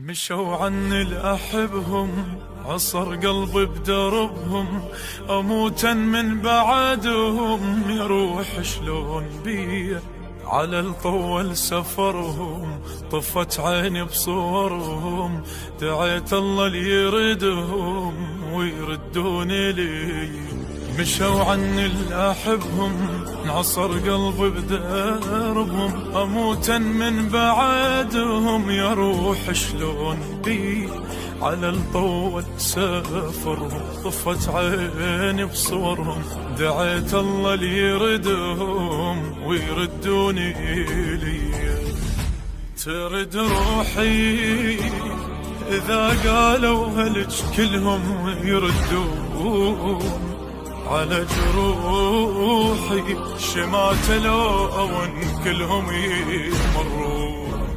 مشوا عني الأحبهم، عصر قلبي بدربهم، أموتا من بعدهم، يروح شلون بيه على الطول سفرهم، طفت عيني بصورهم، دعيت الله ليردهم ويردوني لي. مشوا عني الأحبهم، انعصر قلبي بدربهم، أموتا من بعدهم، يروح شلون بي على الطول سافرهم، طفت عيني بصورهم، دعيت الله ليردهم ويردوني لي. ترد روحي إذا قالوا هلج كلهم يردون على جروحي، شمات لون كلهم يمرون.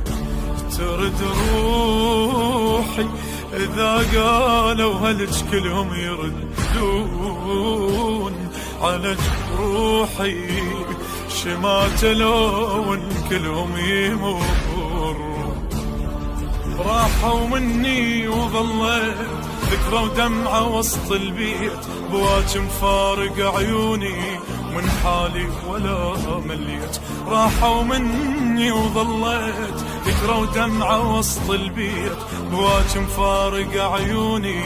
ترد روحي إذا قالوا هلج كلهم يردون على جروحي، شمات لون كلهم يمرون. راحوا مني وظليت ذكرى ودمعة وسط البيت، بواج مفارق عيوني من حالي ولا مليت. راحوا مني وظليت ذكرى ودمعة وسط البيت، بواج مفارق عيوني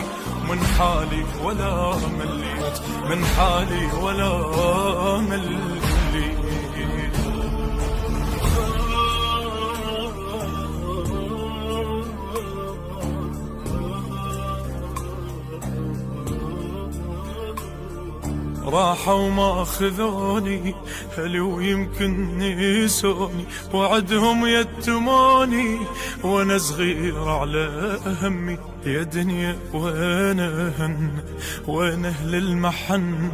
من حالي ولا مليت، من حالي ولا مليت. راحوا ما أخذوني هل ويمكن نسوني، وعدهم يتموني وانا صغير على همي. يا دنيا وين أهل المحن،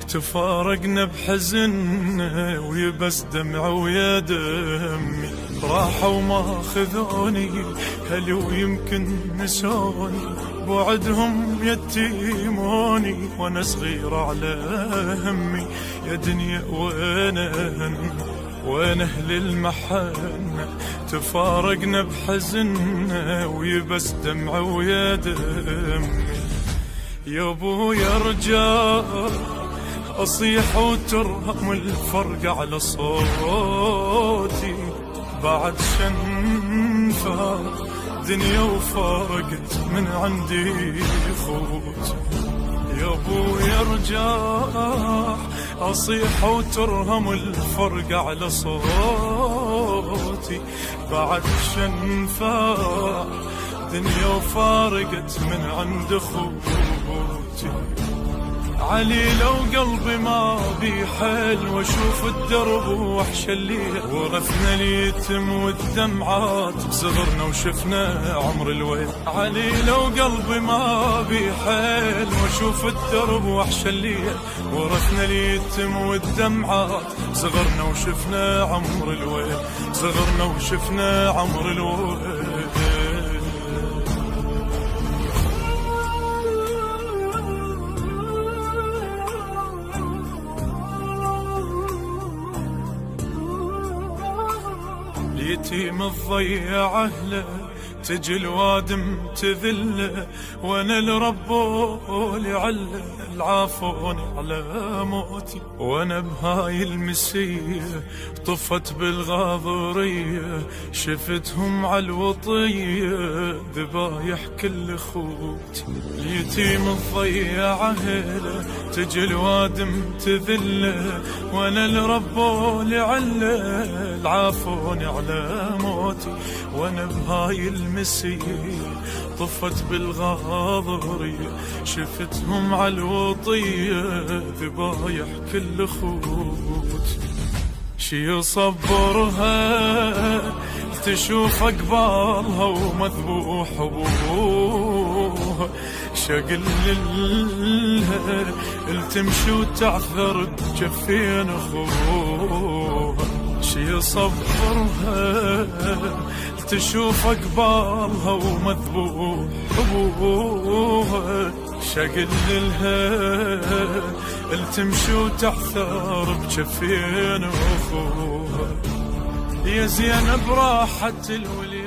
تفارقنا بحزن ويبس دمع ويا دمي. راحوا ما أخذوني هل ويمكن نسوني، بوعدهم يتيموني وانا صغير على همي. يا دنيا وين أهل المحن، تفارقنا بحزن ويبس دمع ويا دمي. يا ابويا رجال أصيح وترهم الفرق على صوتي، بعد شنفة دنيا وفارقت من عندي خوت. يا ابويا رجاح أصيح وترهم الفرق على صوتي، بعد شنفة دنيا وفارقت من عند خوتي. علي لو قلبي ما بيحل واشوف الدرب وحش الليل، ورثنا اليتم والدمعات بصغرنا وشفنا عمر الويل. علي لو قلبي ما بيحل واشوف الدرب وحش الليل، ورثنا اليتم والدمعات صغرنا وشفنا عمر الويل، صغرنا وشفنا عمر الويل. يتيم الضيع أهله، تجي الوادم تذله، وانا الرب لعله العافوني على موتي. وانا بهاي المسية طفت بالغاضرية، شفتهم على الوطية ذبايح كل خوت. اليتيم الضيع أهله، تجي الوادم تذله، وانا الرب لعله العافوني على موتي. وانا بهاي المسية طفت بالغاضرية، شفتهم على الوطية ذبايح كل خوت. شي يصبرها تشوف أقبالها ومذبوح أبوها، شقل لها التمشي وتعثر بجفين أخوها. شي يصبرها تشوف أقبالها ومذبوح أبوها، شقل لها التمشي وتعثر بجفين أخوها. يا زينب راحت الولي